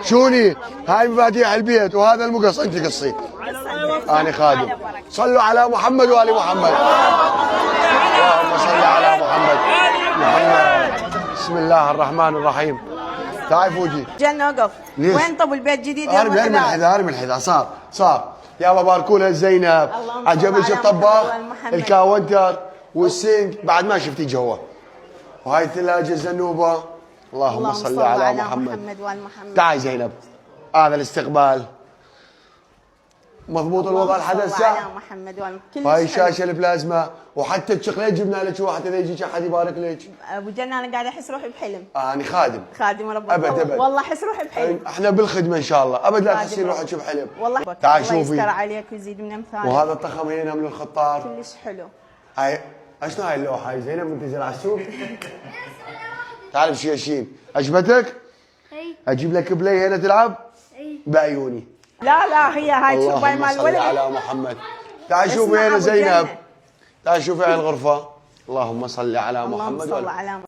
شوني هاي مفاتيح البيت وهذا المقص انت قصي. انا خادم. صلوا على محمد وال محمد. اللهم صل على محمد. بسم الله الرحمن الرحيم. تعال فوجي. جنة وقف. وين طب البيت جديد يوم ارمي الحذاء ارمي الحذاء. صار يابا باركولها زينب. عجبك الطباخ الكاونتر والسينك بعد ما شفتي جوه. وهاي الثلاجه الزنوبه. اللهم صل على محمد وال محمد. تعال زينب. هذا الاستقبال مضبوط الوضع لحد هسه. على محمد وال هاي الشاشه البلازما وحتى الشقليت جبنا لك واحد اذا يجيك احد يبارك لك. ابو جنة انا قاعده احس روحي بحلم. انا خادم ربك ابد والله احس روحي بحلم. احنا بالخدمه ان شاء الله ابد لا تحسين روحك بحلم. والله تعال شوفي. الله يستر عليك ويزيد من امثالك. وهذا الطخم هنا من الخطار كلش حلو. هاي شنو هاي اللوحه هاي زينب انت على السوق. تعال بشيشين عجبتك؟ اي اجيب لك بلاي هنا تلعب؟ اي بعيوني. لا هي هاي شوف هاي مال اللهم صل الولد. على محمد. تعال شوفي هنا زينب. تعال شوفي هاي الغرفه. اللهم صل على محمد. اللهم صل على